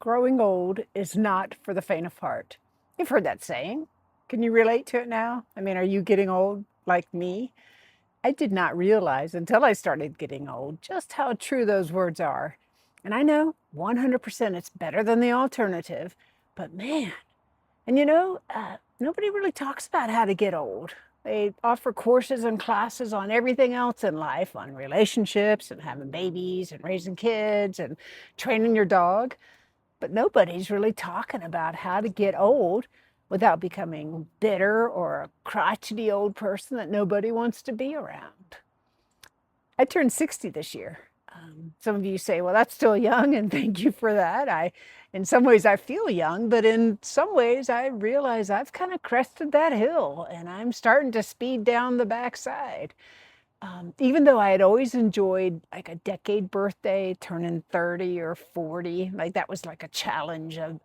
growing old is not for the faint of heart. You've heard that saying. Can you relate to it now? I mean, are you getting old like me? I did not realize until I started getting old just how true those words are. And I know 100% it's better than the alternative, but man, nobody really talks about how to get old. They offer courses and classes on everything else in life, on relationships and having babies and raising kids and training your dog. But nobody's really talking about how to get old without becoming bitter or a crotchety old person that nobody wants to be around. I turned 60 this year. Some of you say, well, that's still young, and thank you for that. In some ways, I feel young, but in some ways, I realize I've kind of crested that hill and I'm starting to speed down the backside. Even though I had always enjoyed like a decade birthday, turning 30 or 40, like that was like a challenge of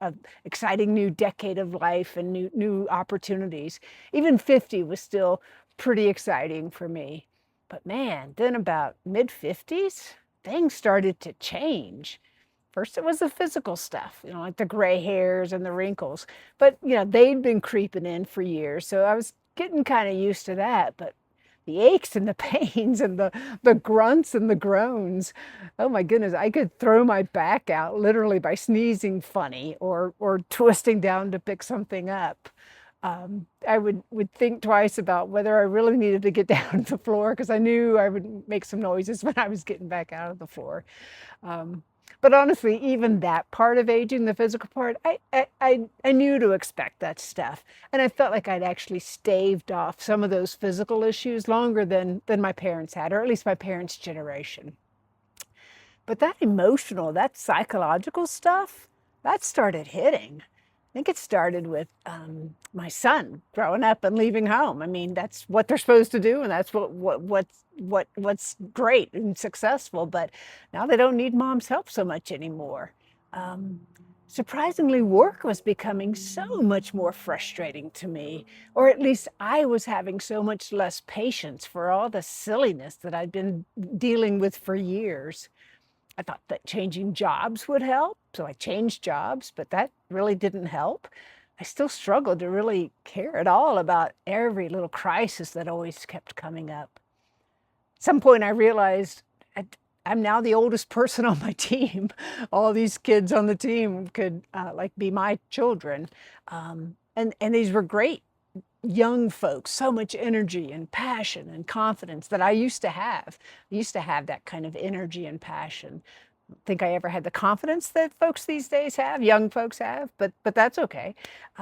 exciting new decade of life and new opportunities. Even 50 was still pretty exciting for me. But man, then about mid 50s, things started to change. First, it was the physical stuff, like the gray hairs and the wrinkles. But, they'd been creeping in for years. So I was getting kind of used to that. But the aches and the pains and the grunts and the groans. Oh my goodness, I could throw my back out literally by sneezing funny or twisting down to pick something up. I would think twice about whether I really needed to get down to the floor because I knew I would make some noises when I was getting back out of the floor. But honestly, even that part of aging, the physical part, I knew to expect that stuff. And I felt like I'd actually staved off some of those physical issues longer than my parents had, or at least my parents' generation. But that emotional, that psychological stuff, that started hitting. I think it started with my son growing up and leaving home. I mean, that's what they're supposed to do, and that's what's great and successful. But now they don't need mom's help so much anymore. Um, Surprisingly, work was becoming so much more frustrating to me, or at least I was having so much less patience for all the silliness that I'd been dealing with for years. I thought that changing jobs would help, so I changed jobs, but that really didn't help. I still struggled to really care at all about every little crisis that always kept coming up. At some point, I realized I'm now the oldest person on my team. All these kids on the team could be my children, and these were great young folks, so much energy and passion and confidence that I used to have. I used to have that kind of energy and passion. I don't think I ever had the confidence that folks these days have, young folks have, but that's okay.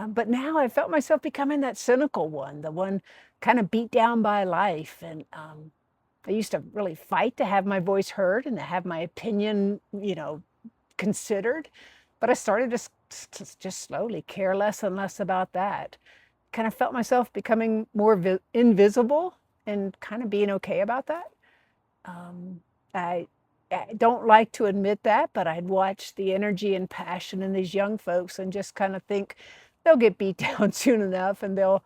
But now I felt myself becoming that cynical one, the one kind of beat down by life. And I used to really fight to have my voice heard and to have my opinion, considered. But I started to just slowly care less and less about that. Kind of felt myself becoming more invisible and kind of being okay about that. Um, I, I don't like to admit that, but I'd watch the energy and passion in these young folks and just kind of think they'll get beat down soon enough and they'll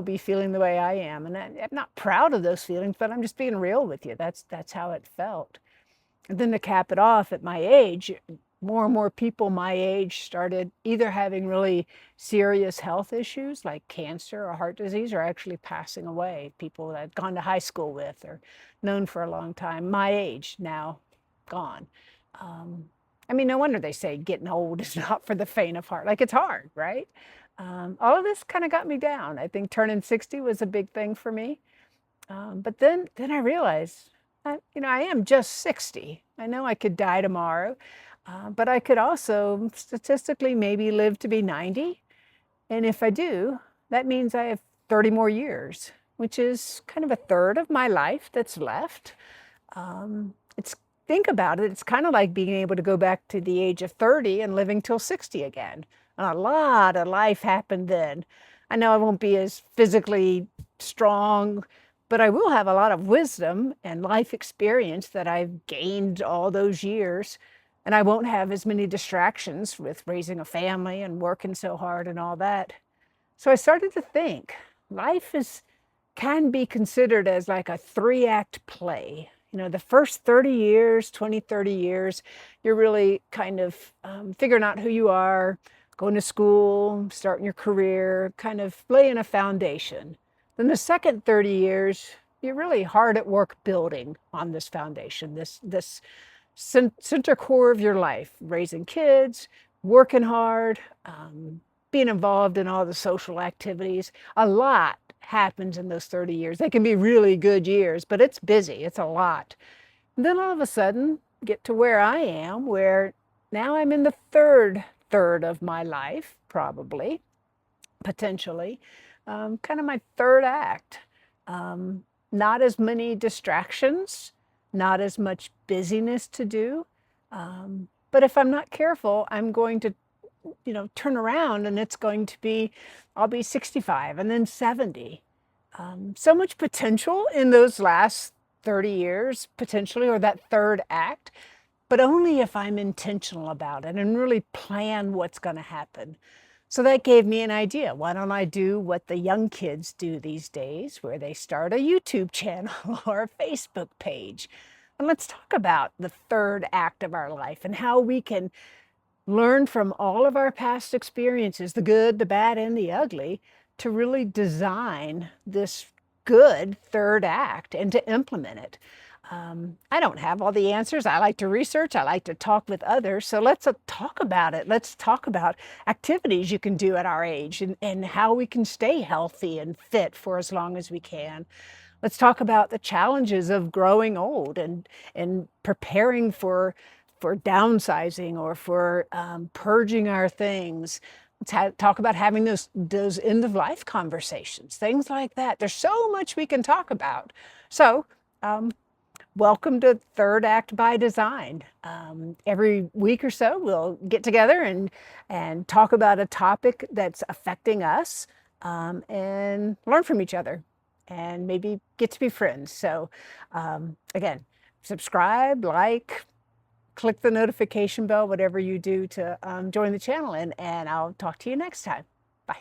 be feeling the way I am. And I'm not proud of those feelings, but I'm just being real with you. That's how it felt. And then to cap it off, at my age, more and more people my age started either having really serious health issues like cancer or heart disease, or actually passing away. People that I'd gone to high school with or known for a long time, my age, now gone. I mean, no wonder they say getting old is not for the faint of heart. Like, it's hard, right? All of this kind of got me down. I think turning 60 was a big thing for me. But then I realized, I am just 60. I know I could die tomorrow, but I could also statistically maybe live to be 90. And if I do, that means I have 30 more years, which is kind of a third of my life that's left. It's Think about it, it's kind of like being able to go back to the age of 30 and living till 60 again. And a lot of life happened then. I know I won't be as physically strong, but I will have a lot of wisdom and life experience that I've gained all those years. And I won't have as many distractions with raising a family and working so hard and all that. So I started to think life can be considered as like a 3-act play. The first 30 years, 20, 30 years, you're really kind of figuring out who you are, going to school, starting your career, kind of laying a foundation. Then the second 30 years, you're really hard at work building on this foundation, this center core of your life, raising kids, working hard, being involved in all the social activities. A lot happens in those 30 years. They can be really good years, but it's busy, it's a lot. And then all of a sudden, get to where I am, where now I'm in the third of my life, probably, potentially, kind of my third act. Not as many distractions, not as much busyness to do. But if I'm not careful, I'm going to, turn around and it's going to be, I'll be 65 and then 70. So much potential in those last 30 years, potentially, or that third act, but only if I'm intentional about it and really plan what's going to happen. So that gave me an idea. Why don't I do what the young kids do these days, where they start a YouTube channel or a Facebook page? And let's talk about the third act of our life and how we can learn from all of our past experiences, the good, the bad, and the ugly, to really design this good third act and to implement it. I don't have all the answers. I like to research. I like to talk with others. So let's talk about it. Let's talk about activities you can do at our age and how we can stay healthy and fit for as long as we can. Let's talk about the challenges of growing old and preparing for downsizing or for purging our things. Let's talk about having those end of life conversations, things like that. There's so much we can talk about. So welcome to Third Act by Design. Every week or so, we'll get together and talk about a topic that's affecting us and learn from each other and maybe get to be friends. So again, subscribe, like, click the notification bell, whatever you do to join the channel, and I'll talk to you next time. Bye.